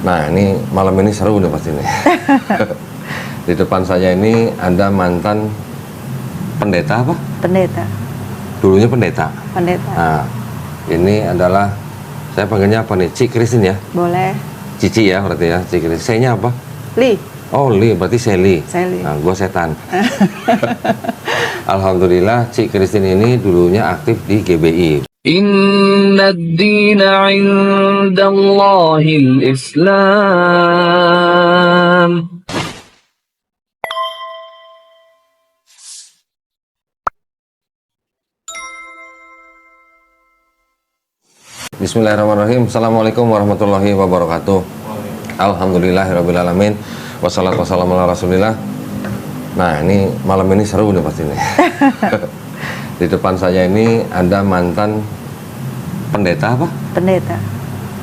Nah, ini malam ini seru nih pasti nih. Di depan saya ini ada mantan pendeta apa? Pendeta. Dulunya pendeta. Pendeta. Nah, ini adalah, saya panggilnya apa nih? Cik Christine ya? Boleh. Cici ya berarti ya, Cik Christine. Saya-nya apa? Li. Oh, Li, berarti Sally. Sally. Nah, gue setan. Alhamdulillah, Cik Christine ini dulunya aktif di GBI. Inna ad-dina 'inda Allahil Islam. Bismillahirrahmanirrahim. Assalamualaikum warahmatullahi wabarakatuh. Alhamdulillahirrabbilalamin. Wassalatu wassalamu ala rasulillah. Nah, ini malam ini seru nih pasti nih. Di depan saya ini ada mantan pendeta apa? Pendeta.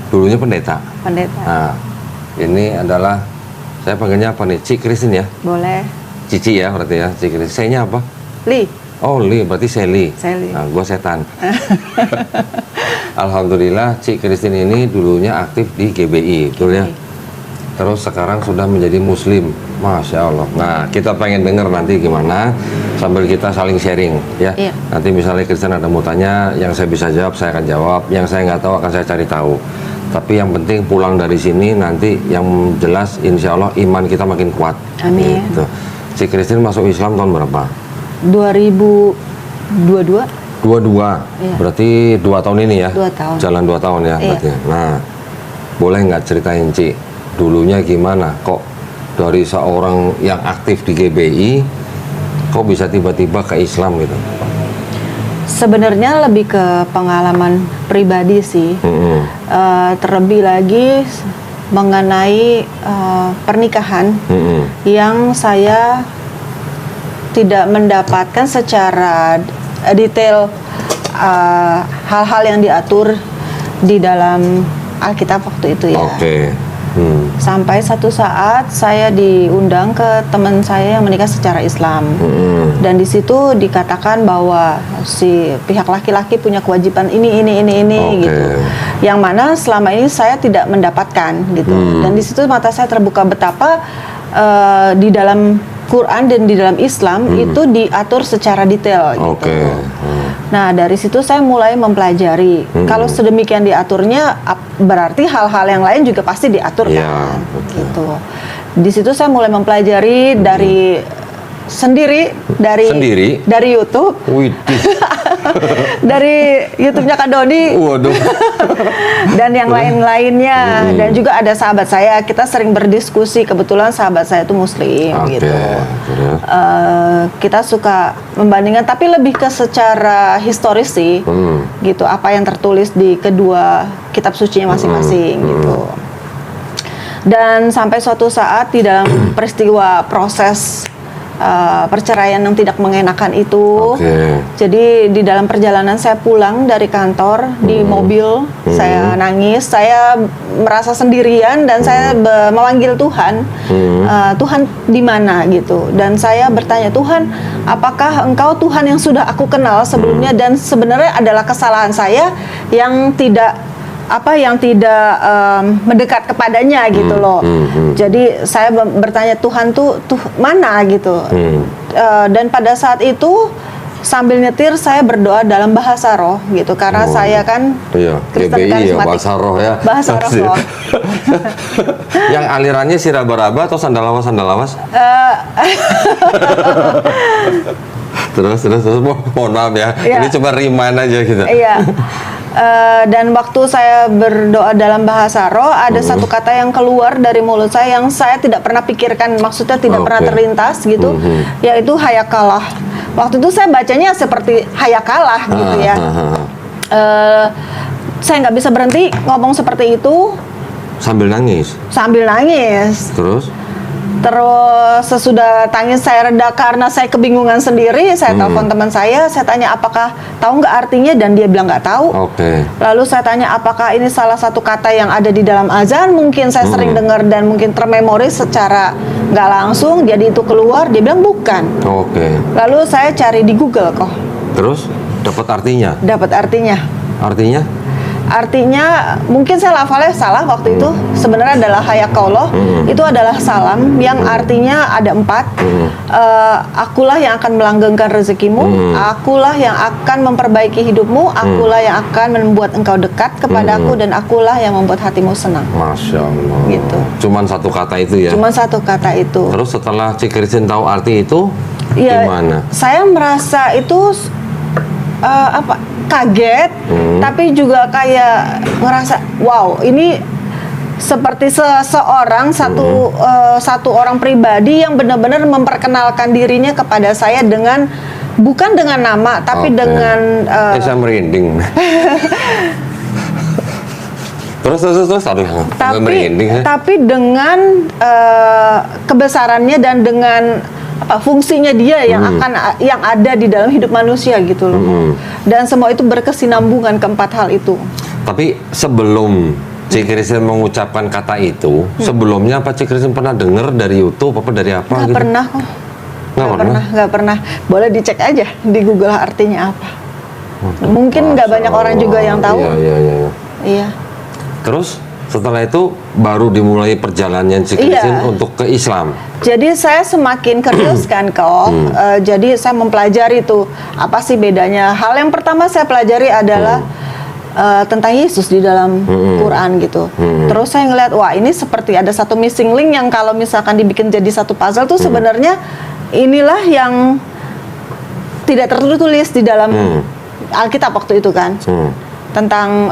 Dulunya pendeta. Pendeta. Nah, ini adalah, saya panggilnya apa nih? Cik Christine ya? Boleh. Cici ya berarti ya, Cik Christine. Saya-nya apa? Li. Oh, Li, berarti Sally. Sally. Nah, gue setan. Alhamdulillah, Cik Christine ini dulunya aktif di GBI, betul ya? Terus sekarang sudah menjadi Muslim, Masya Allah. Nah, kita pengen dengar nanti gimana, sambil kita saling sharing, ya. Iya. Nanti misalnya Christine ada mau tanya, yang saya bisa jawab, saya akan jawab. Yang saya nggak tahu, akan saya cari tahu. Tapi yang penting pulang dari sini, nanti yang jelas, insya Allah iman kita makin kuat. Amin. Gitu. Cik Christine masuk Islam tahun berapa? 2022. 22, Iya. berarti 2 tahun ini ya? 2 tahun. Jalan 2 tahun ya, Iya. berarti. Nah, boleh nggak ceritain Ci, dulunya gimana? Kok dari seorang yang aktif di GBI, kok bisa tiba-tiba ke Islam gitu? Sebenarnya lebih ke pengalaman pribadi sih. Terlebih lagi mengenai pernikahan yang saya tidak mendapatkan secara detail hal-hal yang diatur di dalam Alkitab waktu itu ya. Oke. Sampai satu saat saya diundang ke teman saya yang menikah secara Islam, dan di situ dikatakan bahwa si pihak laki-laki punya kewajiban ini Oke. gitu, yang mana selama ini saya tidak mendapatkan gitu. Dan di situ mata saya terbuka betapa di dalam Quran dan di dalam Islam itu diatur secara detail gitu. Oke. Nah, dari situ saya mulai mempelajari. Kalau sedemikian diaturnya, berarti hal-hal yang lain juga pasti diatur Iya, kan? betul. Gitu. Di situ saya mulai mempelajari dari sendiri dari YouTube, Widih. dari YouTube-nya Kak Dodi Waduh. dan yang lain-lainnya, dan juga ada sahabat saya. Kita sering berdiskusi. Kebetulan sahabat saya itu Muslim Oke, gitu. terus? Kita suka membandingkan, tapi lebih ke secara historis sih, gitu. Apa yang tertulis di kedua kitab sucinya masing-masing gitu. Dan sampai suatu saat di dalam peristiwa proses perceraian yang tidak mengenakan itu, jadi di dalam perjalanan saya pulang dari kantor di mobil, saya nangis, saya merasa sendirian dan saya memanggil Tuhan, Tuhan di mana gitu, dan saya bertanya, Tuhan, apakah Engkau Tuhan yang sudah aku kenal sebelumnya, dan sebenarnya adalah kesalahan saya yang tidak mendekat kepadanya gitu loh. Jadi saya bertanya, Tuhan tuh mana gitu. Dan pada saat itu sambil nyetir saya berdoa dalam bahasa roh gitu, karena saya kan Kristen GBI ya, karismatik. bahasa roh ya. Bahasa roh. Yang alirannya si raba-raba atau sandalawas? Terus mohon maaf ya. Iya. Ini cuma remind aja gitu. Iya. Dan waktu saya berdoa dalam bahasa roh, ada satu kata yang keluar dari mulut saya yang saya tidak pernah pikirkan, maksudnya tidak pernah terlintas gitu, yaitu hayakalah. Waktu itu saya bacanya seperti hayakalah gitu ya. Saya nggak bisa berhenti ngomong seperti itu Sambil nangis. Terus sesudah tangis saya reda karena saya kebingungan sendiri, saya telepon teman saya tanya apakah tahu nggak artinya, dan dia bilang nggak tahu. Lalu saya tanya apakah ini salah satu kata yang ada di dalam azan, mungkin saya sering dengar dan mungkin termemori secara nggak langsung, jadi itu keluar. Dia bilang bukan. Lalu saya cari di Google kok. Terus dapat artinya? Dapat artinya. Artinya? Artinya mungkin saya lafalnya salah waktu itu. Sebenarnya adalah hayakallah. Itu adalah salam yang artinya ada 4. Akulah yang akan melanggengkan rezekimu. Akulah yang akan memperbaiki hidupmu. Akulah yang akan membuat engkau dekat kepadaku, dan akulah yang membuat hatimu senang. Masya Allah. Gitu. Cuman satu kata itu ya. Cuma satu kata itu. Terus setelah Cik Christine tahu arti itu, Ya, gimana? saya merasa itu kaget, tapi juga kayak ngerasa wow, ini seperti seseorang satu orang pribadi yang benar-benar memperkenalkan dirinya kepada saya dengan bukan dengan nama, tapi Oke. dengan Saya merinding. terus aduh, sampai merinding. tapi dengan kebesarannya dan dengan fungsinya dia yang yang ada di dalam hidup manusia gitu loh. Dan semua itu berkesinambungan keempat hal itu. Tapi sebelum Cik Christine mengucapkan kata itu, sebelumnya apa Cik Christine pernah dengar dari YouTube apa dari apa Nggak gitu? pernah kok. Nggak Nggak pernah. Boleh dicek aja di Google artinya apa. Mungkin nggak banyak orang juga yang tahu. Iya. Iya. Terus setelah itu baru dimulai perjalanan Cik Iya. Christine untuk ke Islam. Jadi saya semakin curious kan kok. Jadi saya mempelajari tuh apa sih bedanya. Hal yang pertama saya pelajari adalah tentang Yesus di dalam Quran gitu. Terus saya ngeliat, wah ini seperti ada satu missing link yang kalau misalkan dibikin jadi satu puzzle tuh sebenarnya inilah yang tidak tertulis di dalam Alkitab waktu itu kan. Tentang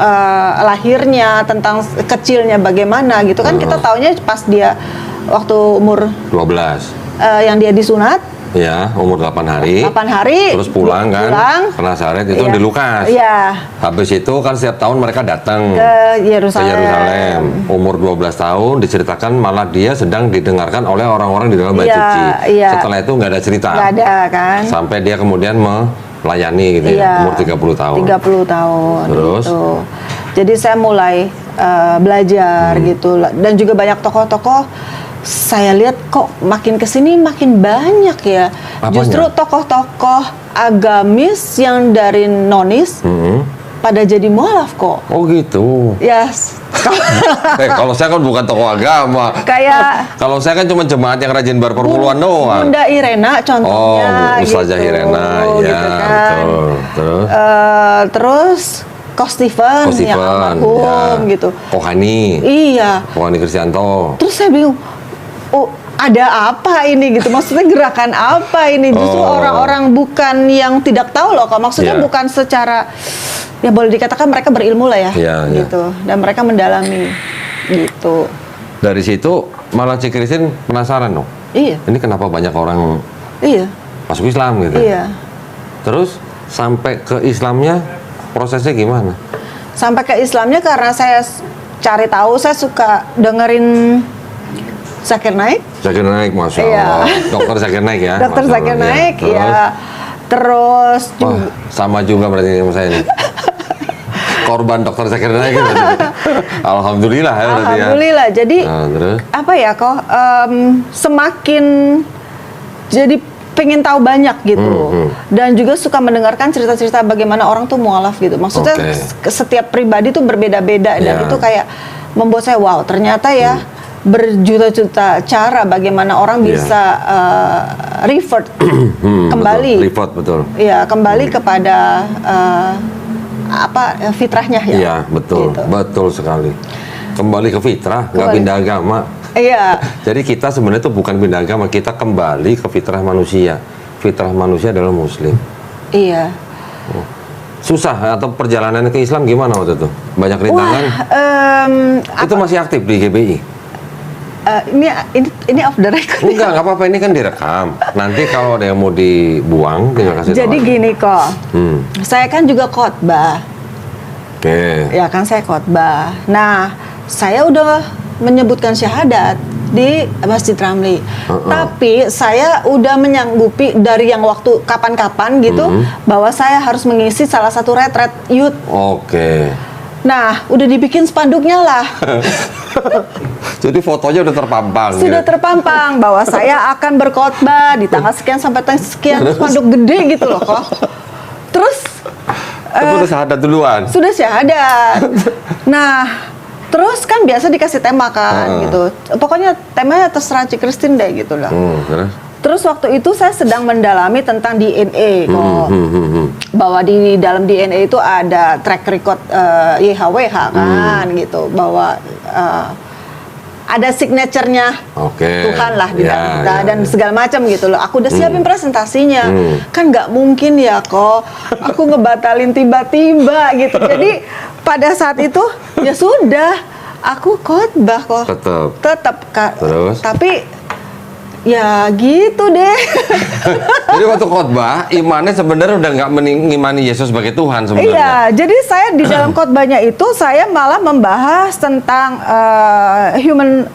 lahirnya, tentang kecilnya bagaimana gitu kan. Kita taunya pas dia waktu umur 12. yang dia disunat Ya, umur 8 hari. 8 hari Terus pulang kan. Ke Nazaret itu Iya. di Lukas. Iya, Habis itu kan setiap tahun mereka datang ke ke Yerusalem. Yerusalem. Umur 12 tahun diceritakan malah dia sedang didengarkan oleh orang-orang di dalam bait Iya, suci. iya. Setelah itu nggak ada cerita. Nggak ada kan. Sampai dia kemudian melayani gitu Iya, ya, umur 30 tahun. 30 tahun Terus? gitu. Jadi saya mulai belajar gitu, dan juga banyak tokoh-tokoh. Saya lihat kok makin kesini makin banyak ya. Apanya? Justru tokoh-tokoh agamis yang dari nonis pada jadi mualaf kok. Oh gitu. Yes. Kalau saya kan bukan tokoh agama. Kayak Kalau saya kan cuma jemaat yang rajin berperpuluhan doang. Bunda Irena contohnya. Oh, Ustazah gitu, Irena, ya gitu kan. betul. Terus Terus Ko Steven yang Steven, almarhum ya. gitu. Kohani, Iya. Kohani Kristianto. Terus saya bingung, oh ada apa ini gitu? Maksudnya gerakan apa ini? Justru Oh. orang-orang bukan yang tidak tahu loh, kok. Maksudnya Iya. bukan secara, ya boleh dikatakan mereka berilmu lah ya, Iya, iya. gitu. Dan mereka mendalami, gitu. Dari situ malah Cik Christine penasaran dong. Iya, Ini kenapa banyak orang iya, masuk Islam gitu? iya. Terus sampai ke Islamnya prosesnya gimana? Sampai ke Islamnya karena saya cari tahu, saya suka dengerin Zakir Naik. Zakir Naik, Masya Iya. Allah. Dokter Zakir Naik ya? Dokter Masya Zakir Allah, Naik, Terus? ya. Terus Wah, juga, sama juga berarti sama saya nih. Korban Dokter Zakir Naik berarti. Alhamdulillah ya berarti ya. alhamdulillah. Jadi Nah, terus? apa ya kok semakin jadi pengen tahu banyak gitu, dan juga suka mendengarkan cerita-cerita bagaimana orang tuh mualaf gitu. Maksudnya Oke. setiap pribadi tuh berbeda-beda, dan Ya. itu kayak membuat saya wow, ternyata ya berjuta-juta cara bagaimana orang Ya. bisa revert kembali. Betul. Report betul. Ya, kembali kepada fitrahnya ya. Iya, betul. Gitu. Betul sekali. Kembali ke fitrah, nggak Kembali. pindah agama. Iya, Jadi kita sebenarnya itu bukan pindah agama, kita kembali ke fitrah manusia. Fitrah manusia adalah muslim. iya. Susah atau perjalanannya ke Islam gimana waktu itu? Banyak rintangan? Itu masih aktif di GBI? Ini off the record. Enggak apa-apa, ini kan direkam. Nanti kalau ada yang mau dibuang, tinggal kasih tahu Jadi aja. gini kok, saya kan juga khotbah, Oke. ya kan saya khotbah. Nah, saya udah menyebutkan syahadat di Masjid Ramli, tapi saya udah menyanggupi dari yang waktu kapan-kapan gitu, bahwa saya harus mengisi salah satu retret youth. Oke. Nah, udah dibikin spanduknya lah. Jadi fotonya udah terpampang. Sudah ya? terpampang bahwa saya akan berkhotbah di tanggal sekian sampai tanggal sekian, spanduk gede gitu loh kok. Terus Tapi udah syahadat duluan. Sudah syahadat. Nah, terus kan biasa dikasih tema kan gitu. Pokoknya temanya terserah Ci Christine deh gitu lah. Terus? Terus waktu itu saya sedang mendalami tentang DNA kok. Bahwa di dalam DNA itu ada track record YHWH kan gitu. Bahwa ada signaturenya Tuhan lah di dalam kita dan segala macam gitu loh. Aku udah siapin presentasinya, kan nggak mungkin ya kok aku ngebatalin tiba-tiba gitu. Jadi pada saat itu ya sudah, aku khotbah kok. Tetap Terus? Tapi ya gitu deh. Jadi waktu khotbah, imannya sebenarnya udah nggak mengimani Yesus sebagai Tuhan sebenarnya. Iya, jadi saya di dalam khotbahnya itu saya malah membahas tentang human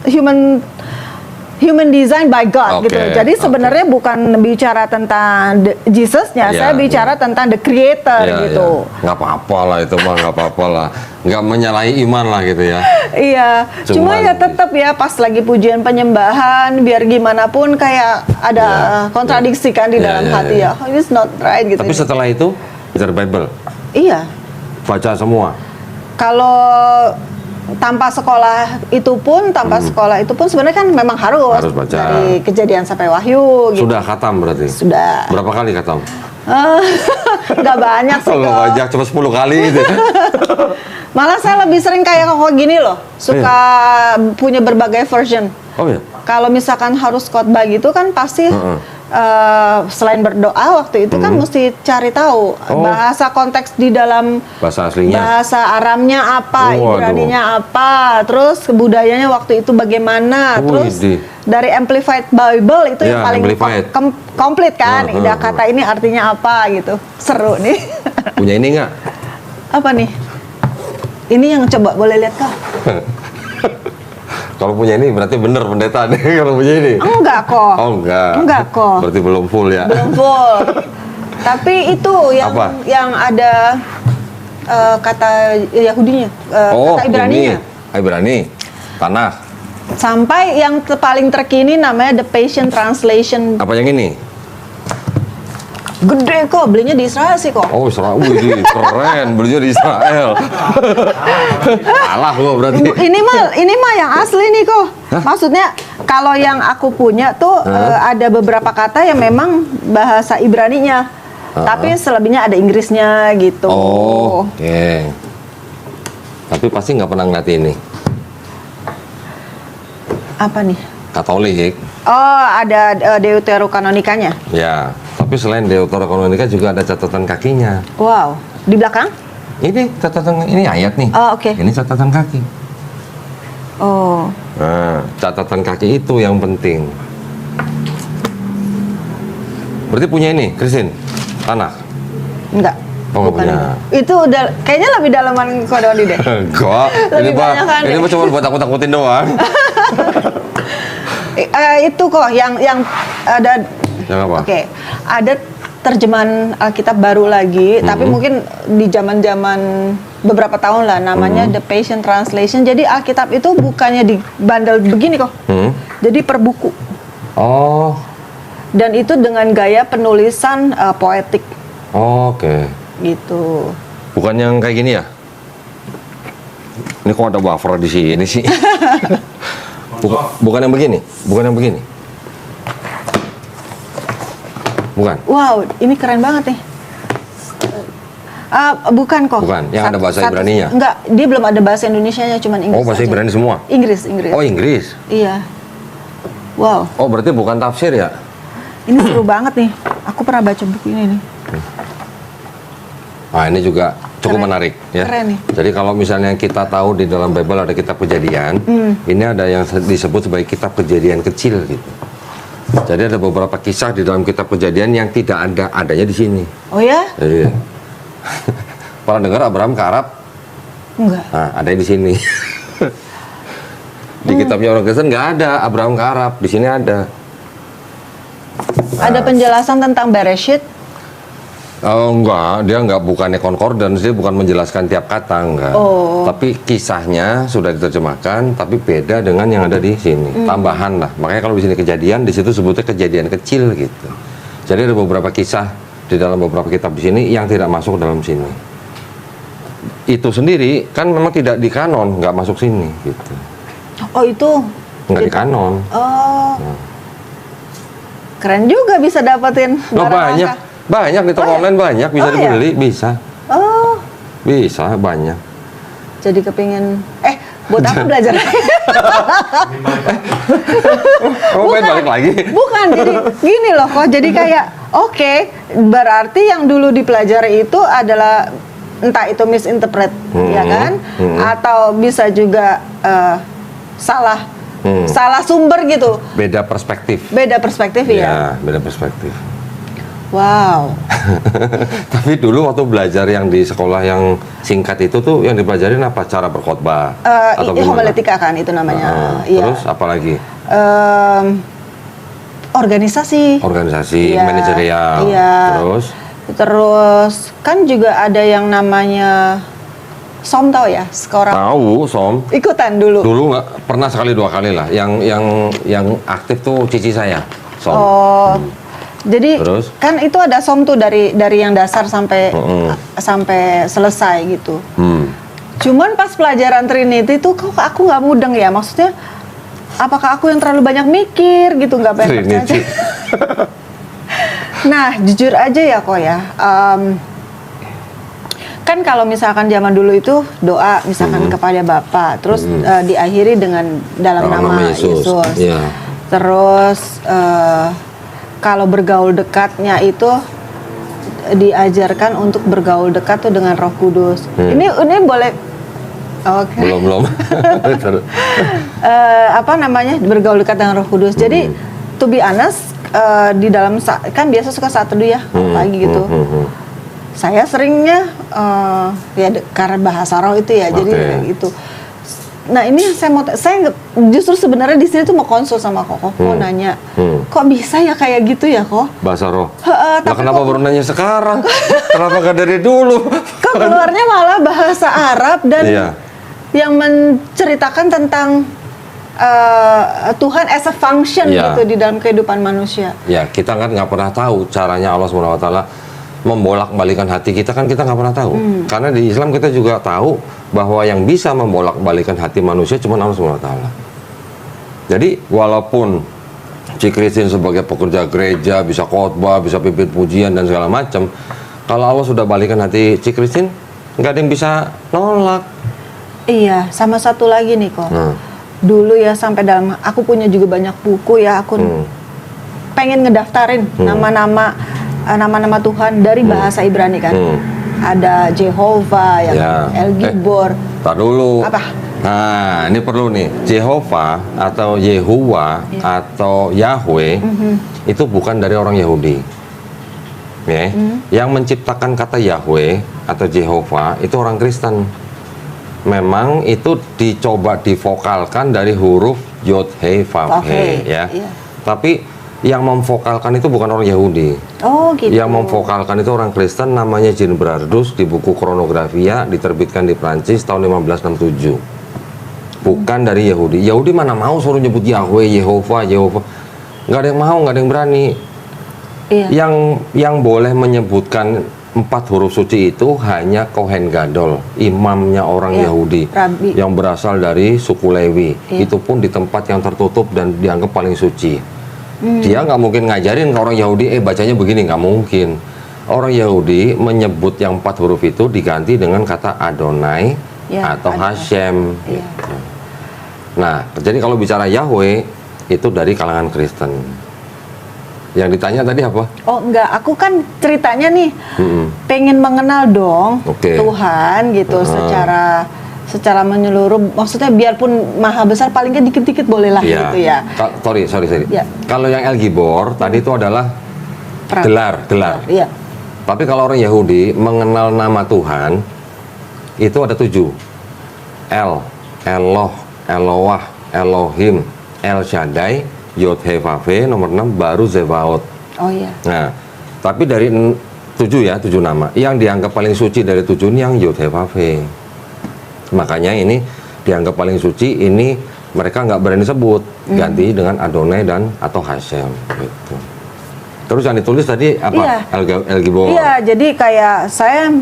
design by God gitu. Jadi sebenarnya bukan bicara tentang Jesus-nya, saya bicara tentang the creator gitu. Nggak apa-apa lah itu mah, nggak apa-apa lah. Nggak menyalahi iman lah gitu ya. Iya, cuma ya tetap ya pas lagi pujian penyembahan, biar gimana pun kayak ada kontradiksi kan di dalam hati ya. Oh, it's not right gitu. Tapi setelah itu, belajar Bible? Iya. Baca semua? Kalau tanpa sekolah itu pun sebenarnya kan memang harus baca dari Kejadian sampai Wahyu gitu. Sudah khatam berarti? Sudah. Berapa kali khatam? Nggak banyak sih Nggak kok. banyak, cuma 10 kali gitu. Malah saya lebih sering kayak kok gini loh, suka punya berbagai version. Oh ya? Kalau misalkan harus khotbah gitu kan pasti selain berdoa waktu itu kan mesti cari tahu bahasa konteks di dalam Bahasa aslinya? bahasa Aramnya apa, Ibraninya apa, terus kebudayanya waktu itu bagaimana, terus dari Amplified Bible itu yang paling komplit kan, kata ini artinya apa gitu, seru nih. Punya ini nggak? Apa nih? Ini yang coba boleh lihat kah? Kalau punya ini berarti bener pendeta deh kalau punya ini. Enggak kok. Oh enggak. Enggak kok. Berarti belum full ya. Belum full. Tapi itu yang ada kata Yahudinya, kata Ibraninya. Ibrani. Tanah. Sampai yang paling terkini namanya The Passion Translation. Apa yang ini? Gede kok, belinya di Israel sih kok. Oh, Israel. Wih, keren. Belinya di Israel. Salah kok berarti. Ini mah yang asli nih kok. Maksudnya kalau yang aku punya tuh ada beberapa kata yang memang bahasa Ibraninya. Tapi selebihnya ada Inggrisnya gitu. Oh, oke. Tapi pasti nggak pernah ngeliat ini. Apa nih? Katolik. Oh, ada Deuterokanonikanya. Ya, tapi selain Deuterokanonika juga ada catatan kakinya. Wow, di belakang? Ini catatan, ini ayat nih. Oh, oke. Ini catatan kaki. Oh. Nah, catatan kaki itu yang penting. Berarti punya ini, Christine? Tanah? Enggak. Oh, nggak punya. Itu udah kayaknya lebih dalaman Kodoni deh. Enggak. Ini mah cuma buat takut-takutin doang. Itu kok yang ada. Yang apa? Oke. Ada terjemahan Alkitab baru lagi, tapi mungkin di zaman-zaman beberapa tahun lah, namanya The Passion Translation. Jadi Alkitab itu bukannya dibandel begini kok. Jadi per buku. Oh. Dan itu dengan gaya penulisan poetik. Oke. Gitu. Bukan yang kayak gini ya? Ini kok ada buffer di sini sih? Bukan yang begini? Bukan yang begini? Bukan? Wow, ini keren banget nih. Bukan kok. Bukan, yang ada bahasa Ibraninya? Enggak, dia belum ada bahasa Indonesianya, cuman Inggris. Oh, bahasa aja. Ibrani semua? Inggris. Oh, Inggris? Iya. Wow. Oh, berarti bukan tafsir ya? Ini seru banget nih. Aku pernah baca buku ini nih. Nah, ini juga cukup menarik ya. Keren nih. Jadi kalau misalnya kita tahu di dalam Bible ada kitab Kejadian, ini ada yang disebut sebagai kitab Kejadian kecil gitu. Jadi ada beberapa kisah di dalam kitab Kejadian yang tidak adanya di sini. Oh ya? Iya. Pernah dengar Abraham ke Arab? Enggak. Nah, ada di sini. Di kitabnya orang Kristen nggak ada Abraham ke Arab, di sini ada. Ada penjelasan tentang Bereshit? Oh, enggak, dia bukannya concordance, dia bukan menjelaskan tiap kata, enggak. Oh. Tapi kisahnya sudah diterjemahkan, tapi beda dengan yang ada di sini. Tambahan lah. Makanya kalau di sini Kejadian, di situ sebutnya kejadian kecil gitu. Jadi ada beberapa kisah di dalam beberapa kitab di sini yang tidak masuk dalam sini. itu sendiri kan memang tidak di kanon, nggak masuk sini gitu. Oh itu Nggak di kanon. Oh. Keren juga bisa dapetin Loh, barang banyak. langka. Banyak di toko Oh, iya? online banyak bisa Oh, iya? dibeli, bisa. Oh, Bisa banyak. jadi kepingin buat apa belajar? Oh, pengen balik lagi. Bukan, jadi gini loh kok. Jadi kayak oke, berarti yang dulu dipelajari itu adalah entah itu misinterpret, ya kan? Atau bisa juga salah salah sumber gitu. Beda perspektif. Beda perspektif ya. Ya, beda perspektif. Wow. Tapi dulu waktu belajar yang di sekolah yang singkat itu tuh yang dipelajarin apa? Cara berkhotbah atau gimana? Homiletika kan itu namanya. Iya. Terus apa lagi? Organisasi. Organisasi, Iya, manajerial. iya. Terus kan juga ada yang namanya SOM, tahu ya? Sekolah Tahu, Som. ikutan dulu. Dulu nggak pernah sekali dua kali lah. Yang aktif tuh cici saya, Som. Oh. Jadi Terus? kan itu ada SOM tuh dari yang dasar sampai sampai selesai gitu. Cuman pas pelajaran Trinity tuh kok aku nggak mudeng ya, maksudnya apakah aku yang terlalu banyak mikir gitu, nggak banyak percaya? Trinity. Nah jujur aja ya kok ya, kan kalau misalkan zaman dulu itu doa misalkan kepada Bapa, terus diakhiri dengan dalam nama Yesus. Iya. Terus kalau bergaul dekatnya itu diajarkan untuk bergaul dekat tuh dengan Roh Kudus. Ini boleh. Oke. Belum. Apa namanya, bergaul dekat dengan Roh Kudus. Jadi to be honest, di dalam kan biasa suka saat teduh ya pagi gitu. Saya seringnya karena bahasa roh itu ya, jadi kayak gitu. Nah ini saya justru sebenarnya di sini tuh mau konsul sama Koko, mau nanya, kok bisa ya kayak gitu ya kok? Bahasa roh. Lah Lah kenapa baru nanya sekarang? Kenapa gak dari dulu? Kok keluarnya malah bahasa Arab dan Iya. yang menceritakan tentang Tuhan as a function Iya. gitu di dalam kehidupan manusia. Ya, kita kan nggak pernah tahu caranya Allah SWT membolak-balikan hati kita, kan kita nggak pernah tahu. Karena di Islam kita juga tahu bahwa yang bisa membolak-balikan hati manusia cuma Allah SWT. Jadi walaupun si Christine sebagai pekerja gereja bisa khotbah, bisa pimpin pujian dan segala macam, kalau Allah sudah balikan hati si Christine, nggak ada yang bisa nolak. Iya, sama satu lagi nih kok. Dulu ya sampai aku punya juga banyak buku ya, aku pengen ngedaftarin nama-nama Tuhan dari bahasa Ibrani kan. Ada Jehovah, yang El Gibor. Tar dulu. Apa? Nah, ini perlu nih. Jehovah atau Yehuwa atau Yahweh itu bukan dari orang Yahudi. Ya. Yang menciptakan kata Yahweh atau Jehovah itu orang Kristen. Memang itu dicoba divokalkan dari huruf Yod He Vav He ya. Iya. Tapi yang memvokalkan itu bukan orang Yahudi. Oh gitu. Yang memvokalkan itu orang Kristen, namanya Jean Brardus, di buku Chronographia diterbitkan di Prancis tahun 1567. Bukan dari Yahudi. Yahudi mana mau suruh nyebut Yahweh, Yehovah. Nggak ada yang mau, nggak ada yang berani. Iya. Yang boleh menyebutkan 4 huruf suci itu hanya Kohen Gadol, imamnya orang Yahudi, Rabi. yang berasal dari suku Lewi. Itu pun di tempat yang tertutup dan dianggap paling suci. Dia nggak mungkin ngajarin ke orang Yahudi, bacanya begini, nggak mungkin. Orang Yahudi menyebut yang 4 huruf itu diganti dengan kata Adonai atau Adonai. Hashem. Iya. Gitu. Nah, jadi kalau bicara Yahweh itu dari kalangan Kristen. Yang ditanya tadi apa? Oh enggak, aku kan ceritanya nih pengen mengenal dong Tuhan gitu secara menyeluruh. Maksudnya biarpun maha besar, paling kan dikit-dikit boleh lah gitu ya. Sorry. Ya. Kalau yang El Gibor tadi itu adalah gelar. Iya. Tapi kalau orang Yahudi mengenal nama Tuhan itu ada 7. El, Eloh, Eloah, Elohim, El Shaddai, Yod He Vav He, nomor 6 baru Zebaot. Oh iya. Nah, tapi dari 7 nama. Yang dianggap paling suci dari 7 ini yang Yod He Vav He. Makanya ini dianggap paling suci, ini mereka nggak berani sebut, ganti dengan Adonai dan atau Hashem gitu. Terus yang ditulis tadi apa? Iya. El Gibor. Iya, jadi kayak saya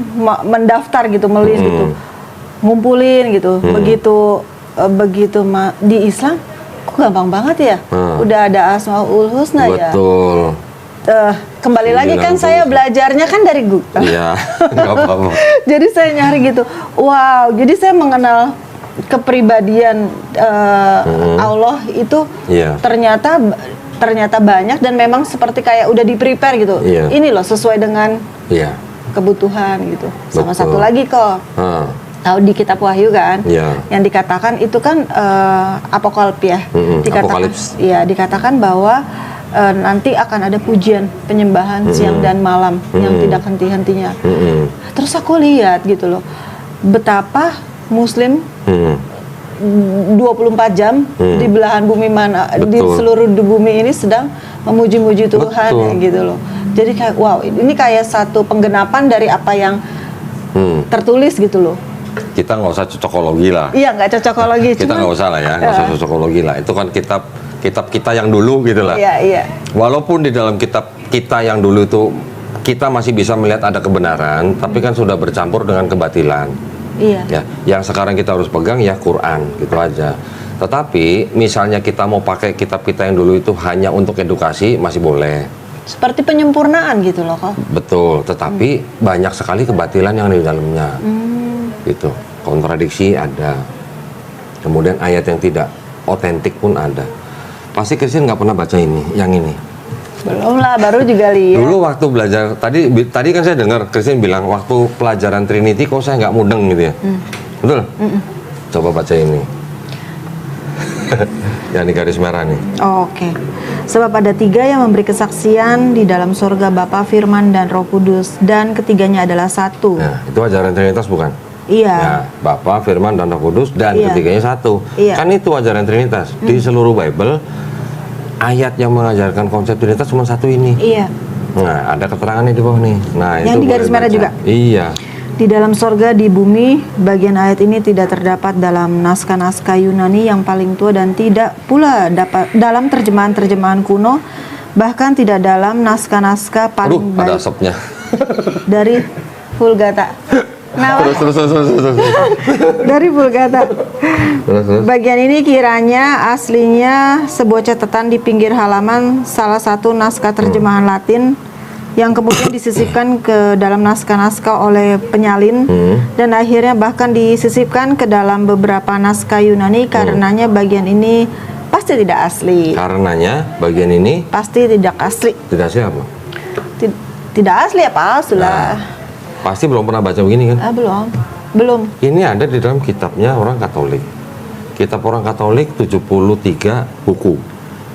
mendaftar gitu, melis gitu. ngumpulin gitu. Di Islam kok gampang banget ya. Udah ada Asmaul Husna ya. Betul. Kembali lagi kan saya belajarnya kan dari Google. Iya, nggak apa-apa. Jadi saya nyari gitu. Wow, jadi saya mengenal kepribadian Allah itu Iya. ternyata banyak dan memang seperti kayak udah di-prepare gitu. Iya. Ini loh sesuai dengan Iya. kebutuhan gitu. Sama Betul. satu lagi kok. Tahu di kitab Wahyu kan, Iya. yang dikatakan itu kan apokalip ya. Apokalips. Dikatakan bahwa nanti akan ada pujian penyembahan siang dan malam yang tidak henti-hentinya. Terus aku lihat gitu loh, betapa Muslim 24 jam di belahan bumi mana, di Betul. seluruh bumi ini sedang memuji-muji Tuhan Betul. ya, gitu loh. Jadi kayak wow, ini kayak satu penggenapan dari apa yang tertulis gitu loh. Kita nggak usah cocokologi lah. Iya, nggak cocokologi. Kita nggak usah lah ya, nggak usah cocokologi lah. Itu kan kitab kita yang dulu gitu lah. Iya. Walaupun di dalam kitab kita yang dulu itu kita masih bisa melihat ada kebenaran, tapi kan sudah bercampur dengan kebatilan. Iya. Ya, yang sekarang kita harus pegang ya Quran, gitu aja. Tetapi misalnya kita mau pakai kitab kita yang dulu itu hanya untuk edukasi, masih boleh. Seperti penyempurnaan gitu loh kok. Betul, tetapi banyak sekali kebatilan yang di dalamnya. Gitu. Kontradiksi ada. Kemudian ayat yang tidak otentik pun ada. Pasti Kristen nggak pernah baca ini, yang ini. Belum lah, baru juga lihat. Dulu waktu belajar, tadi kan saya dengar Kristen bilang waktu pelajaran Trinity kok saya nggak mudeng gitu ya. Betul? Coba baca ini. Yang di garis merah nih. Oh, oke. Sebab ada 3 yang memberi kesaksian di dalam surga, Bapa, Firman, dan Roh Kudus, dan ketiganya adalah satu. Nah, itu ajaran Trinitas bukan? Iya. Ya, Bapa, Firman, dan Roh Kudus, dan Iya. ketiganya satu. Iya. Kan itu ajaran Trinitas. Di seluruh Bible, ayat yang mengajarkan konsep Trinitas cuma satu ini. Iya. Nah, ada keterangannya di bawah nih. Nah, Yang itu di garis boleh merah baca. juga? Iya. Di dalam sorga, di bumi, bagian ayat ini tidak terdapat dalam naskah-naskah Yunani yang paling tua dan tidak pula dapat dalam terjemahan-terjemahan kuno, bahkan tidak dalam naskah-naskah Aduh, paling ada baik asapnya. dari Vulgata. Nah, Terus. dari Vulgata. Terus. Bagian ini kiranya aslinya sebuah catatan di pinggir halaman salah satu naskah terjemahan Latin yang kemudian disisipkan ke dalam naskah-naskah oleh penyalin dan akhirnya bahkan disisipkan ke dalam beberapa naskah Yunani. Karenanya bagian ini pasti tidak asli. Karenanya bagian ini Pasti tidak asli. tidak siapa? Tidak asli ya palsu lah. Pasti belum pernah baca begini kan? Belum. Ini ada di dalam kitabnya orang Katolik. Kitab orang Katolik 73 buku.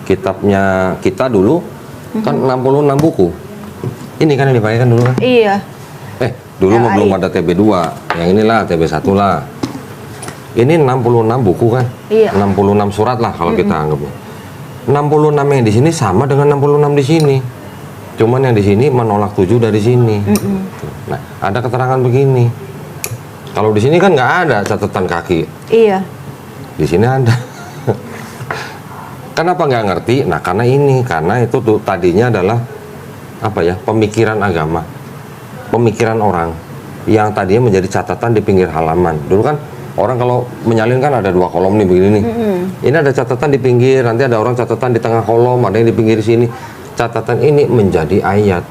Kitabnya kita dulu kan 66 buku. Ini kan yang dipakai kan dulu kan? Iya. Dulu mah LAI. belum ada TB2. Yang inilah TB1 lah. Ini 66 buku kan? Iya. 66 surat lah kalau kita anggapnya. 66 yang di sini sama dengan 66 di sini. Cuman yang di sini menolak 7 dari sini. Nah, ada keterangan begini. Kalau di sini kan nggak ada catatan kaki. Iya. Di sini ada. Kenapa nggak ngerti? Nah, karena itu tuh tadinya adalah apa ya, pemikiran agama, pemikiran orang yang tadinya menjadi catatan di pinggir halaman. Dulu kan orang kalau menyalin kan ada 2 kolom nih begini nih. Ini ada catatan di pinggir, nanti ada orang catatan di tengah kolom, ada yang di pinggir sini. Catatan ini menjadi ayat.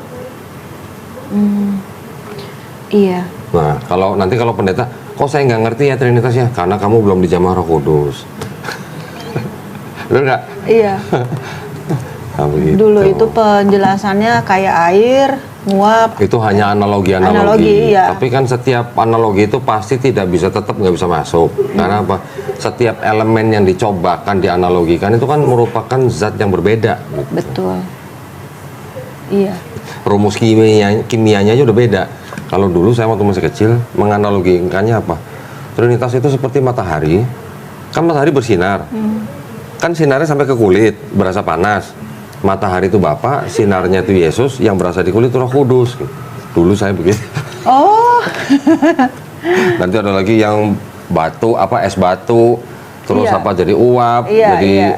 Iya. Nah, kalau pendeta, kok saya nggak ngerti ya Trinitas ya? Karena kamu belum dijamah Roh Kudus. Betul nggak? Iya. Nah, begitu. Dulu itu penjelasannya kayak air, nguap. Itu hanya analogi. Iya. Tapi kan setiap analogi itu pasti tetap nggak bisa masuk. Karena apa? Setiap elemen yang dicobakan dianalogikan itu kan merupakan zat yang berbeda. Gitu. Betul. Iya. Rumus kimianya aja udah beda. Kalau dulu saya waktu masih kecil menganalogikannya apa? Trinitas itu seperti matahari. Kan matahari bersinar. Kan sinarnya sampai ke kulit, berasa panas. Matahari itu Bapa, sinarnya itu Yesus, yang berasa di kulit itu Roh Kudus. Dulu saya begitu. Oh. Nanti ada lagi yang es batu, terus Iya. jadi uap, Iya, jadi iya.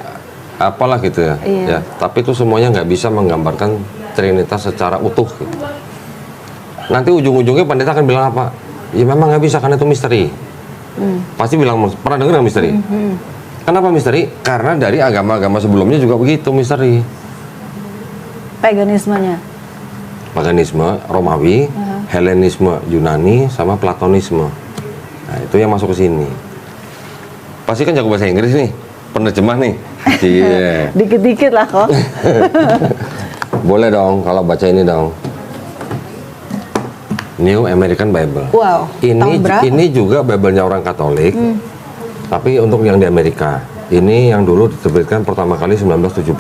apalah gitu ya. Iya. Ya, tapi itu semuanya nggak bisa menggambarkan Trinitas secara utuh. Gitu. Nanti ujung-ujungnya pendeta akan bilang apa? Ya memang nggak bisa karena itu misteri. pasti bilang pernah dengar nggak misteri? Kenapa misteri? Karena dari agama-agama sebelumnya juga begitu misteri. Paganismenya. Paganisme Romawi, Helenisme Yunani, sama Platonisme. Nah itu yang masuk ke sini. Pasti kan jago bahasa Inggris nih, penerjemah nih. Iya. Dikit-dikit lah kok. Boleh dong kalau baca ini dong. New American Bible. Wow. Tahun berapa? Ini juga Bible-nya orang Katolik. Tapi untuk yang di Amerika. Ini yang dulu diterbitkan pertama kali 1970.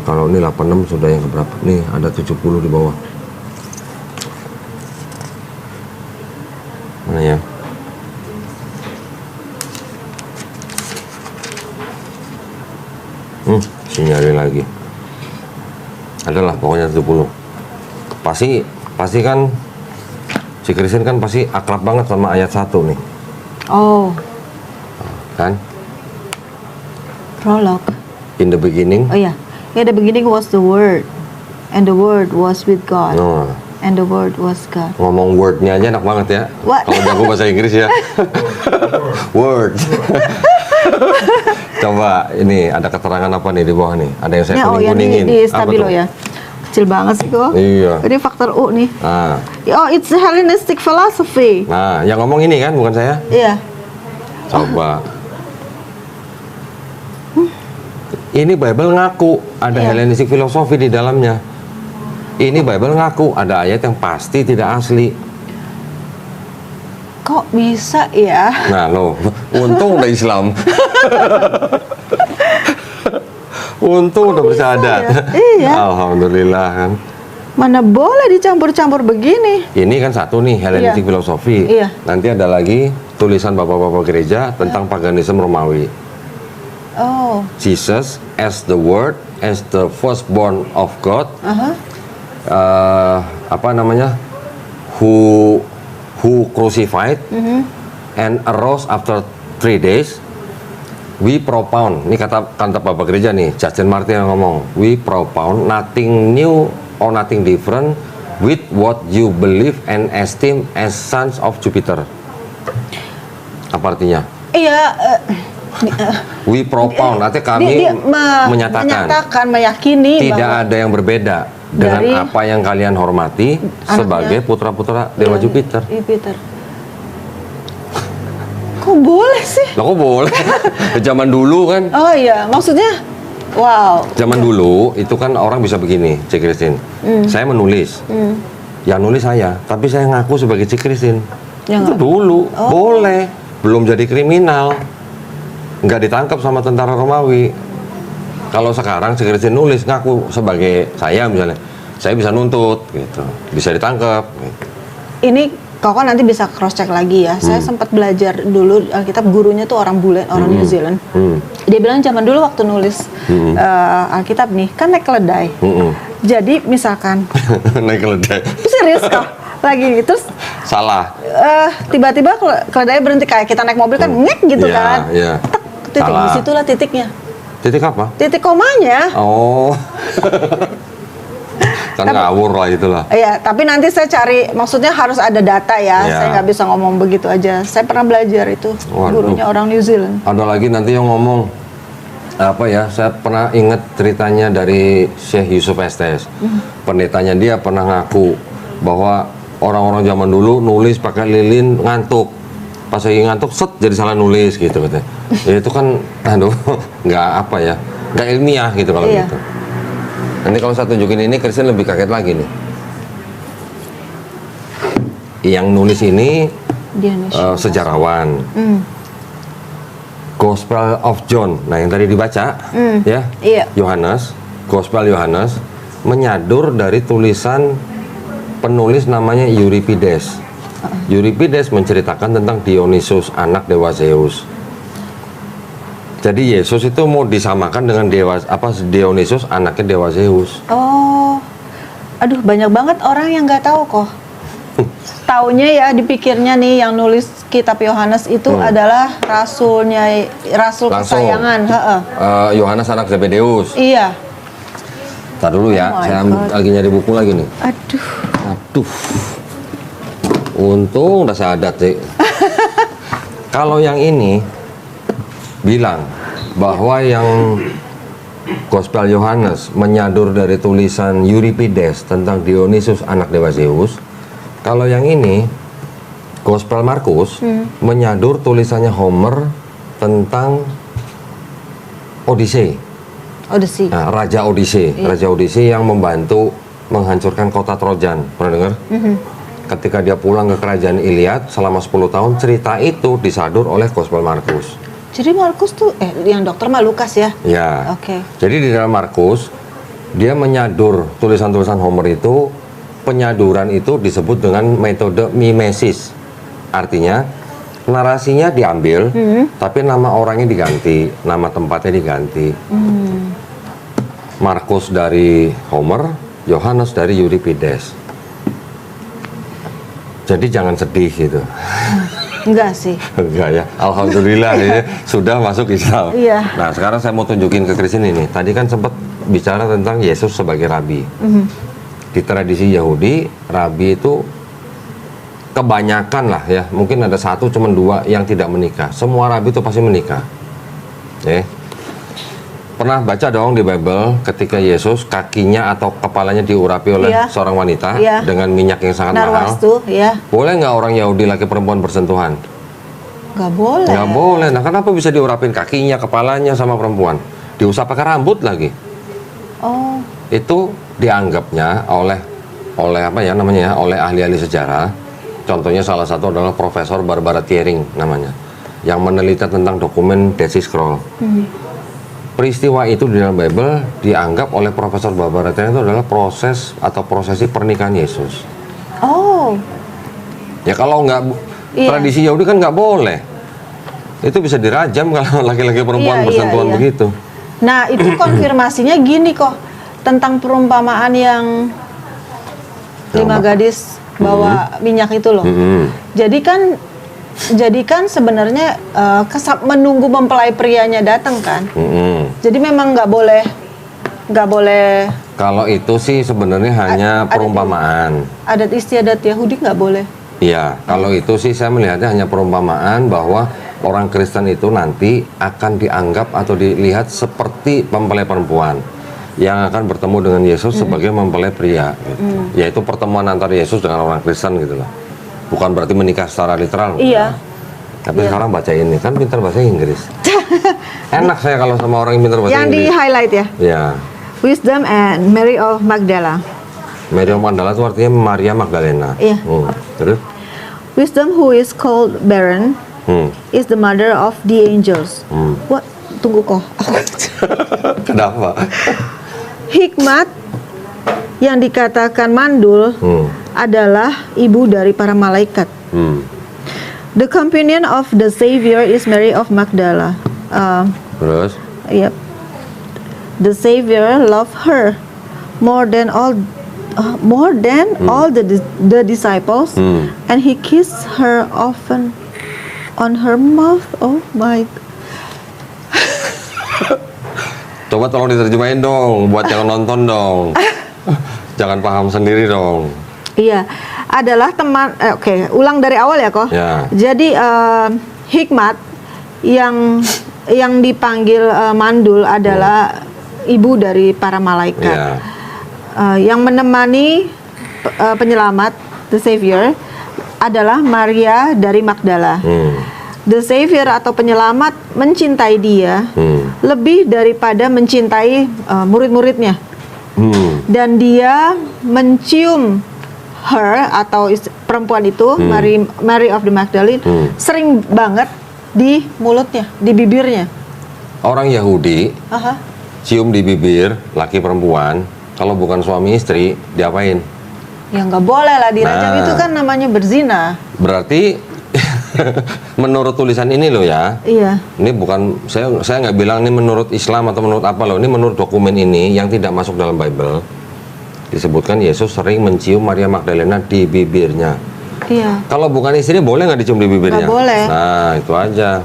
Kalau ini 86 sudah yang keberapa? Nih ada 70 di bawah. Mana ya? Sinyalin lagi. Adalah pokoknya 70. Pasti kan si Kristen kan pasti akrab banget sama ayat 1 nih. Oh, Kan? prolog. In the beginning. Oh ya, in the beginning was the Word, and the Word was with God, Oh, and the Word was God. ngomong wordnya aja enak banget ya. What? Kalau jago bahasa Inggris ya. Word. Coba ini ada keterangan apa nih di bawah nih? Ada yang saya Ya, oh ya kuning-kuningin. di Apa stabilo tuh? ya. Kecil banget sih kok. Iya. Ini faktor U nih. Nah, Oh, it's Hellenistic philosophy. yang ngomong ini kan bukan saya. Iya. Coba. Ini Bible ngaku ada Iya. Hellenistic filosofi di dalamnya. Ini Bible ngaku ada ayat yang pasti tidak asli. Kok bisa ya? Nah loh, untung udah Islam. Untung udah bersyahadat. ya? Iya. Alhamdulillah kan. Mana boleh dicampur-campur begini? Ini kan satu nih Hellenistic Iya. filosofi. Iya. Nanti ada lagi tulisan bapak-bapak gereja tentang paganisme Romawi. Oh, Jesus as the Word, as the firstborn of God. aha. Apa namanya? Who crucified and arose after 3 days. We propound. Ini kata bapak gereja nih, Justin Martin yang ngomong. We propound nothing new or nothing different with what you believe and esteem as sons of Jupiter. Apa artinya? Iya. We propound, artinya kami dia menyatakan meyakini tidak bahwa ada yang berbeda dengan Dari apa yang kalian hormati sebagai putra-putra Dewa Jupiter. Jupiter. Kok boleh sih? Loh kok boleh? Zaman dulu kan, Oh iya, maksudnya, wow. zaman dulu itu kan orang bisa begini, Cik Christine. Saya menulis, yang nulis saya, tapi saya ngaku sebagai Cik Christine. Ya Itu nggak? dulu, boleh, belum jadi kriminal, nggak ditangkap sama tentara Romawi. Kalau sekarang Cik Christine nulis ngaku sebagai saya misalnya, saya bisa nuntut, gitu, bisa ditangkap. Gitu. Ini Koko nanti bisa cross check lagi ya. Saya sempat belajar dulu Alkitab, gurunya tuh orang bule, orang New Zealand. Dia bilang zaman dulu waktu nulis Alkitab nih, kan naik keledai. Jadi misalkan, Naik keledai. serius kok, lagi terus Salah. tiba-tiba keledai berhenti kayak kita naik mobil kan, ngek gitu Iya, kan. iya. Tek, titik, Salah. disitulah titiknya. Titik apa? Titik komanya. Oh. Kan ngawur lah itulah. Iya, tapi nanti saya cari, maksudnya harus ada data ya. Iya. Saya nggak bisa ngomong begitu aja. Saya pernah belajar itu, Waduh. gurunya orang New Zealand. Ada lagi nanti yang ngomong apa ya? Saya pernah ingat ceritanya dari Syekh Yusuf Estes. Pendetanya dia pernah ngaku bahwa orang-orang zaman dulu nulis pakai lilin ngantuk. Pas lagi ngantuk, set jadi salah nulis gitu katanya. Ya itu kan, aduh, nggak apa ya, nggak ilmiah gitu kalau Iya. gitu. Nanti kalau saya tunjukin ini, Kristen lebih kaget lagi nih. Yang nulis ini sejarawan. Gospel of John. Nah, yang tadi dibaca, ya, Iya. Yohanes, Gospel Yohanes menyadur dari tulisan penulis namanya Euripides. Euripides menceritakan tentang Dionysus, anak dewa Zeus. Jadi Yesus itu mau disamakan dengan Dionysus, anaknya dewa Zeus. Oh, aduh banyak banget orang yang nggak tahu kok. Taunya ya, dipikirnya nih yang nulis kitab Yohanes itu adalah rasul Langsung. kesayangan. Heeh. Yohanes anak Zebedeus. Iya. Ntar dulu ya, Oh my saya God. lagi nyari buku lagi nih. Aduh. Aduh. Untung udah syahadat sih. Kalau yang ini bilang bahwa yang Gospel Yohanes menyadur dari tulisan Euripides tentang Dionysus anak dewa Zeus. Kalau yang ini Gospel Markus menyadur tulisannya Homer tentang Odyssey. Odyssey. Nah, Raja Odyssey. Raja Odyssey yang membantu menghancurkan kota Trojan. Pernah dengar? Ketika dia pulang ke kerajaan Iliad selama 10 tahun, cerita itu disadur oleh Gospel Markus. Jadi Markus tuh, yang dokter mah Lukas ya? Ya. Oke. Jadi di dalam Markus, dia menyadur tulisan-tulisan Homer itu, penyaduran itu disebut dengan metode mimesis. Artinya, narasinya diambil, tapi nama orangnya diganti, nama tempatnya diganti. Markus dari Homer, Yohanes dari Euripides. Jadi jangan sedih gitu. Enggak sih. Enggak ya, alhamdulillah ya sudah masuk Islam. Iya. Nah sekarang saya mau tunjukin ke Chris ini. Tadi kan sempat bicara tentang Yesus sebagai rabi. Di tradisi Yahudi, rabi itu kebanyakan lah ya, mungkin ada 1 cuma 2 yang tidak menikah. Semua rabi itu pasti menikah. Pernah baca dong di Bible ketika Yesus kakinya atau kepalanya diurapi oleh seorang wanita dengan minyak yang sangat mahal. Narwastu, ya. Boleh nggak orang Yahudi laki perempuan bersentuhan? Nggak boleh. Nggak boleh. Nah kenapa bisa diurapin kakinya, kepalanya sama perempuan? Diusap pakai rambut lagi. Oh. Itu dianggapnya oleh apa ya namanya ya, oleh ahli-ahli sejarah. Contohnya salah satu adalah Profesor Barbara Thiering namanya, yang meneliti tentang dokumen Dead Sea Scroll. Peristiwa itu di dalam Bible dianggap oleh Profesor Barbara Thiering itu adalah proses atau prosesi pernikahan Yesus. Oh. Ya kalau nggak tradisi Yahudi kan nggak boleh. Itu bisa dirajam kalau laki-laki perempuan bersentuhan begitu. Nah itu konfirmasinya gini kok tentang perumpamaan yang 5 gadis bawa minyak itu loh. Jadi kan sebenarnya menunggu mempelai prianya datang kan. Jadi memang nggak boleh. Kalau itu sih sebenarnya hanya perumpamaan. Adat istiadat Yahudi nggak boleh. Iya, kalau itu sih saya melihatnya hanya perumpamaan bahwa orang Kristen itu nanti akan dianggap atau dilihat seperti mempelai perempuan yang akan bertemu dengan Yesus sebagai mempelai pria. Gitu. Yaitu pertemuan antara Yesus dengan orang Kristen gitu loh. Bukan berarti menikah secara literal. Iya. Tapi sekarang baca ini kan pintar bahasa Inggris. Enak saya kalau sama orang yang pintar bahasa Yang Inggris. di highlight ya. Iya. Wisdom and Mary of Magdala. Mary of Magdala itu artinya Maria Magdalena. Iya. Terus? Wisdom who is called barren is the mother of the angels. What? Tunggu kok. Kenapa? Hikmat yang dikatakan mandul adalah ibu dari para malaikat. The companion of the Savior is Mary of Magdala. Terus? Yep. The Savior loved her more than all the disciples, and he kissed her often on her mouth. Oh my. Coba tolong diterjemahin dong, buat yang nonton dong. Jangan paham sendiri dong. Iya, adalah teman. Oke, ulang dari awal ya kok. Ya. Jadi hikmat yang dipanggil mandul adalah ibu dari para malaikat. Ya. Yang menemani penyelamat, the Savior, adalah Maria dari Magdala. The Savior atau penyelamat mencintai dia lebih daripada mencintai murid-muridnya. Dan dia mencium her atau perempuan itu, Mary of the Magdalene, sering banget di mulutnya, di bibirnya. Orang Yahudi cium di bibir laki perempuan, kalau bukan suami istri diapain? Ya nggak boleh lah dirajam, itu kan namanya berzina. Berarti menurut tulisan ini loh ya. Iya. Ini bukan saya nggak bilang ini menurut Islam atau menurut apa loh. Ini menurut dokumen ini yang tidak masuk dalam Bible. Disebutkan Yesus sering mencium Maria Magdalena di bibirnya. Iya. Kalau bukan istri boleh nggak dicium di bibirnya? Nggak boleh. Nah itu aja.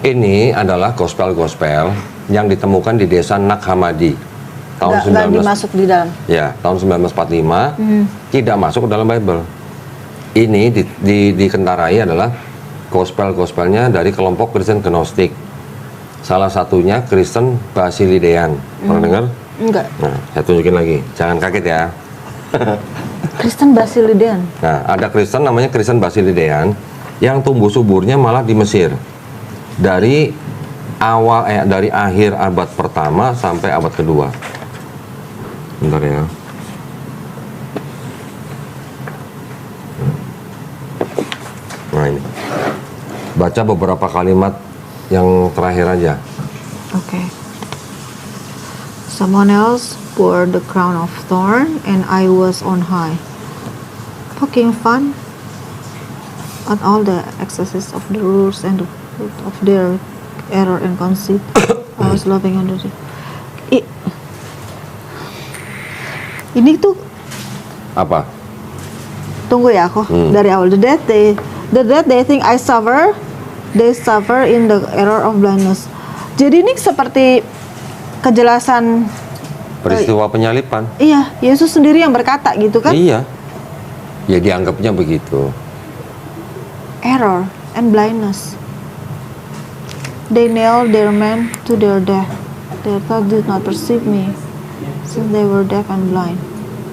Ini adalah gospel-gospel yang ditemukan di desa Nag Hammadi, tahun nggak dimasuk di dalam. Ya, tahun 1945 tidak masuk ke dalam Bible. Ini dikendarai adalah gospelnya dari kelompok Kristen Gnostik. Salah satunya Kristen Basilidean. Pernah dengar? Enggak. Nah, saya tunjukin lagi. Jangan kaget ya. Kristen Basilidean. Nah, ada Kristen namanya Kristen Basilidean yang tumbuh suburnya malah di Mesir. Dari dari akhir abad pertama sampai abad kedua. Bentar ya. Nah ini. Baca beberapa kalimat yang terakhir aja. Okay. Someone else bore the crown of thorn and I was on high. Poking fun at all the excesses of the rulers and the fruit of their error and conceit. I was laughing under it. Ini tuh Apa? tunggu ya aku dari awal. The death they think I suffer, they suffer in the error of blindness. Jadi ini seperti kejelasan Peristiwa penyalipan. iya, Yesus sendiri yang berkata gitu kan? Iya. Ya dianggapnya begitu. Error and blindness. They nailed their man to their death. Their thought did not perceive me, since they were deaf and blind.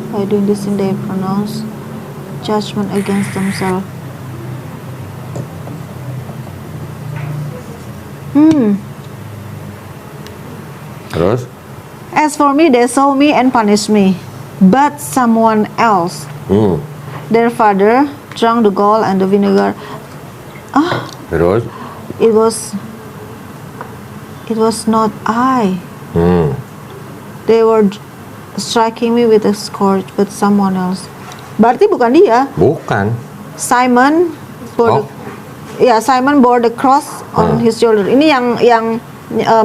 By doing this thing they pronounce judgment against themselves. Terus? As for me, they saw me and punished me, but someone else, their father, drank the gall and the vinegar. Terus? It was not I. Hmm. They were striking me with a scourge, but someone else. Berarti bukan dia. Bukan. Simon bore Simon bore the cross on his shoulder. Ini yang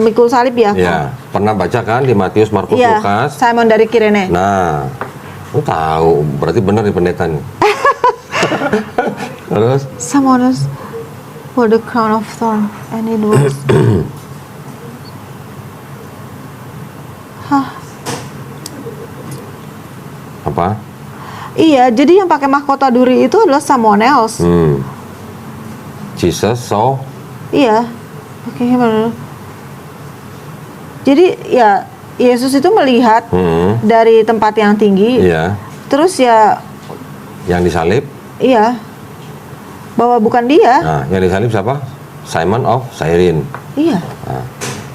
mikul salib ya? Ya, pernah baca kan di Matius, Markus, Iya, Lukas? Simon dari Kirene. Nah, lu tahu, berarti benar di pendeta nih. Terus? Someone else bore the crown of thorn, and it was. Apa? Iya, jadi yang pakai mahkota duri itu adalah someone else. Jesus saw. Iya. Oke, gimana? Jadi ya Yesus itu melihat dari tempat yang tinggi. Iya. Terus ya Yang disalib. iya. Bahwa bukan dia. Nah, yang disalib siapa? Simon of Cyrene. Iya. Nah,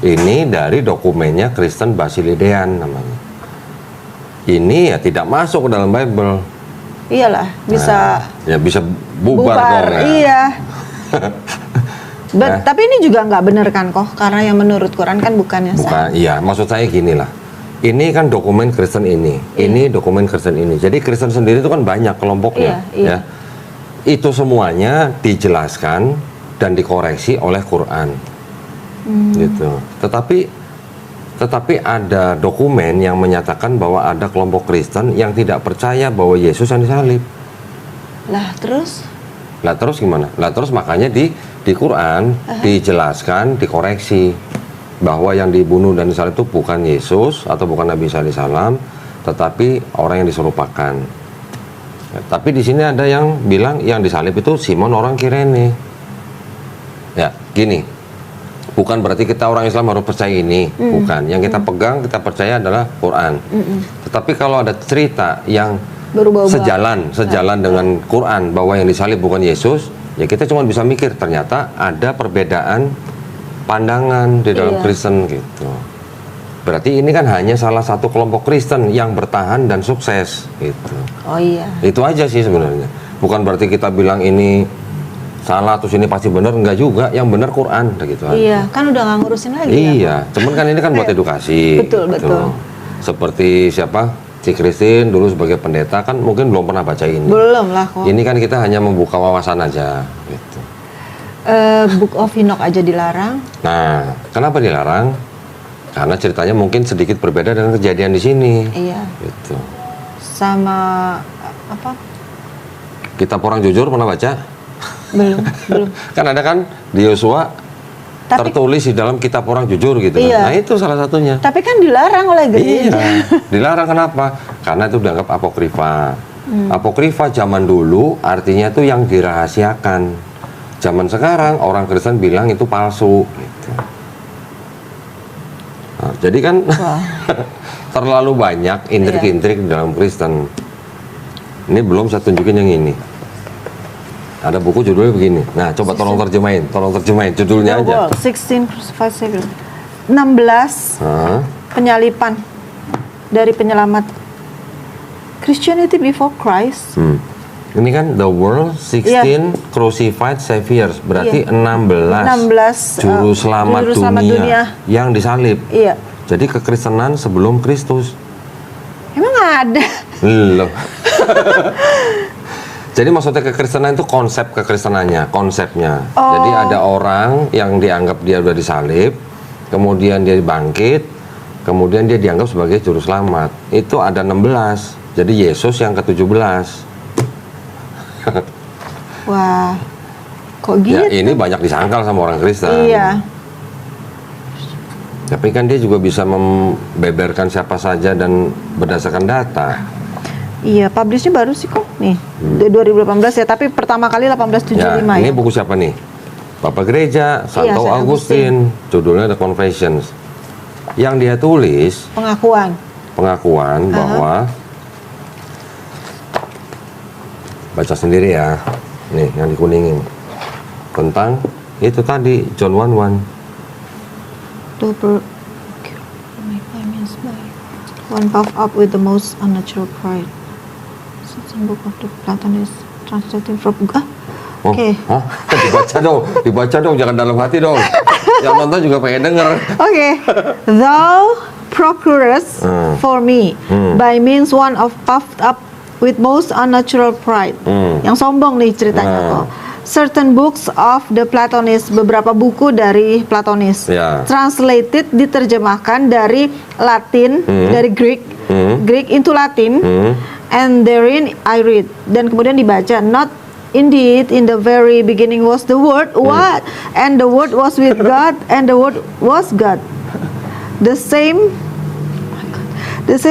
ini dari dokumennya Kristen Basilidean namanya. Ini ya tidak masuk ke dalam Bible. Iyalah, bisa Ya bisa bubar dong ya. Iya. Tapi ini juga nggak benar kan kok, karena yang menurut Quran kan bukannya Bukan, iya. Maksud saya gini lah. Ini kan dokumen Kristen ini dokumen Kristen ini. Jadi Kristen sendiri itu kan banyak kelompoknya, Iya. ya. Itu semuanya dijelaskan dan dikoreksi oleh Quran, gitu. Tetapi ada dokumen yang menyatakan bahwa ada kelompok Kristen yang tidak percaya bahwa Yesus yang disalib. Lah terus? Lah terus gimana? Lah terus makanya di Quran dijelaskan, dikoreksi bahwa yang dibunuh dan disalib itu bukan Yesus atau bukan Nabi Isa alaihissalam, tetapi orang yang diserupakan. Ya, tapi di sini ada yang bilang yang disalib itu Simon orang Kirene. Ya, gini. Bukan berarti kita orang Islam harus percaya ini, bukan. Yang kita pegang, kita percaya adalah Quran. Tetapi kalau ada cerita yang Berubah-ubah. sejalan dengan Quran bahwa yang disalib bukan Yesus, ya kita cuma bisa mikir ternyata ada perbedaan pandangan di dalam Kristen gitu. Berarti ini kan hanya salah satu kelompok Kristen yang bertahan dan sukses gitu. Oh iya. Itu aja sih sebenarnya. Bukan berarti kita bilang ini salah terus ini pasti benar, enggak juga. Yang benar Quran gitu aja. Iya, kan udah nggak ngurusin lagi. Iya, cuman kan ini kan buat edukasi. Betul, gitu. betul. Seperti siapa? Si Christine dulu sebagai pendeta kan mungkin belum pernah baca ini. Belum lah kok. Ini kan kita hanya membuka wawasan aja gitu. Book of Enoch aja dilarang. Nah, kenapa dilarang? Karena ceritanya mungkin sedikit berbeda dengan kejadian di sini. Iya. Gitu. Sama apa? Kitab Orang Jujur pernah baca? Belum. Kan ada kan di Yosua Tapi- tertulis di dalam kitab orang jujur gitu Iya. kan. Nah itu salah satunya. Tapi kan dilarang oleh gereja. Iya, dilarang kenapa? Karena itu dianggap apokrifa. Apokrifa zaman dulu artinya itu yang dirahasiakan. Zaman sekarang orang Kristen bilang itu palsu. Gitu. Nah, jadi kan Wah. terlalu banyak intrik-intrik di dalam Kristen. Ini belum saya tunjukin yang ini. Ada buku judulnya begini. Nah, coba tolong terjemahin judulnya The aja. World, 16 Crucified Savior. 16 Hah? penyalipan dari penyelamat. Christianity before Christ. Ini kan the world 16 crucified saviors, berarti Iya. 16 juru selamat juru selamat dunia, dunia. yang disalib. Iya. Jadi kekristenan sebelum Kristus. Emang ada? Loh. Jadi maksudnya kekristenan itu konsep kekristenannya, konsepnya. Oh. Jadi ada orang yang dianggap dia udah disalib, kemudian dia bangkit, kemudian dia dianggap sebagai juru selamat. Itu ada 16. Jadi Yesus yang ke-17. Wah. Kok gitu? Ya, ini banyak disangkal sama orang Kristen. Iya. Tapi kan dia juga bisa membeberkan siapa saja dan berdasarkan data. Iya, publishnya baru sih kok. Nih, 2018 ya, tapi pertama kali 1875 Ya, ini ya. buku siapa nih? Bapak Gereja, Santo Saint Augustine, judulnya The Confessions. Yang dia tulis Pengakuan. pengakuan bahwa baca sendiri ya. Nih, yang dikuningin. Tentang itu tadi John 1:1. Double one puffed up with the most unnatural pride. Certain book of the Platonists translating from Oh, Oke. hah? Dibaca dong, jangan dalam hati dong. Yang nonton juga pengen denger. Okay. Thou procurest for me by means one of puffed up with most unnatural pride. Yang sombong nih ceritanya kok. Certain books of the Platonists, beberapa buku dari Platonis. Ya. Translated, diterjemahkan dari Latin, dari Greek, Greek into Latin, and therein I read. Dan kemudian dibaca, not indeed in the very beginning was the Word, what? And the Word was with God, and the Word was God. The same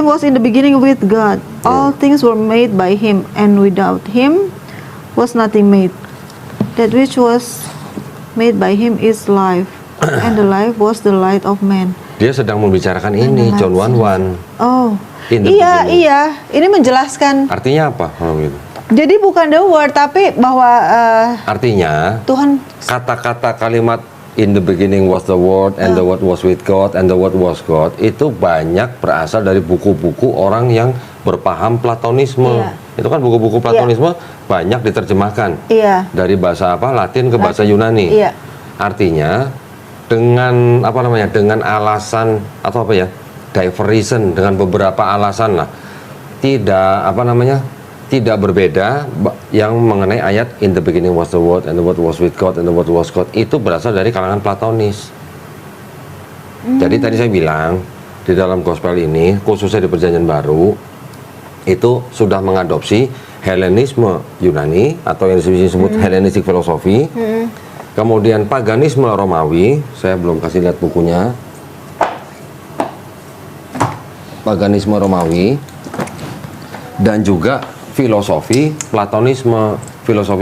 was in the beginning with God. All things were made by Him, and without Him was nothing made. That which was made by Him is life, and the life was the light of man. Dia sedang membicarakan ini, John 1:1. Oh, In the iya, beginning. iya. Ini menjelaskan. Artinya apa kalau gitu? Jadi bukan the word, tapi bahwa Artinya Tuhan. kata-kata kalimat in the beginning was the word and the word was with God and the word was God itu banyak berasal dari buku-buku orang yang berpaham Platonisme. Iya. Itu kan buku-buku Platonisme banyak diterjemahkan Iya. dari bahasa apa Latin ke bahasa Yunani. Iya. Artinya dengan apa namanya dengan alasan atau apa ya diversion dengan beberapa alasan lah tidak apa namanya tidak berbeda yang mengenai ayat in the beginning was the word and the word was with God and the word was God itu berasal dari kalangan Platonis. Jadi tadi saya bilang di dalam gospel ini khususnya di Perjanjian Baru itu sudah mengadopsi Helenisme Yunani atau yang disebut Hellenistic philosophy. Kemudian paganisme Romawi, saya belum kasih lihat bukunya. Paganisme Romawi dan juga filosofi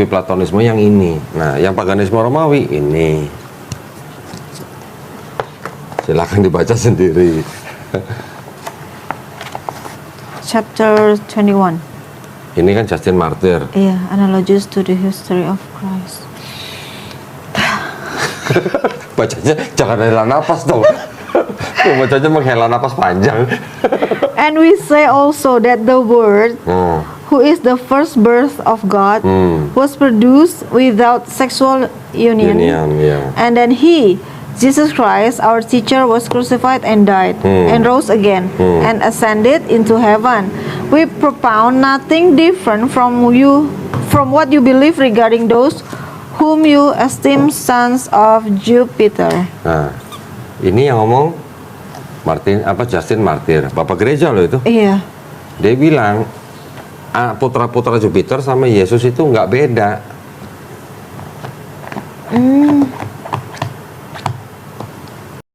Platonisme yang ini. Nah, yang paganisme Romawi ini. Silakan dibaca sendiri. Chapter 21. Ini kan Justin Martyr. Iya, analogies to the history of Christ. Bacanya jangan hela napas dong. Bacanya menghela napas panjang. And we say also that the Word, Hmm. who is the first birth of God, was produced without sexual union. Yeah. And then He, Jesus Christ, our teacher, was crucified and died and rose again and ascended into heaven. We propound nothing different from what you believe regarding those whom you esteem sons of Jupiter. Nah, ini yang ngomong Justin Martyr, Bapak Gereja loh itu. Iya. Dia bilang putra-putra Jupiter sama Yesus itu nggak beda.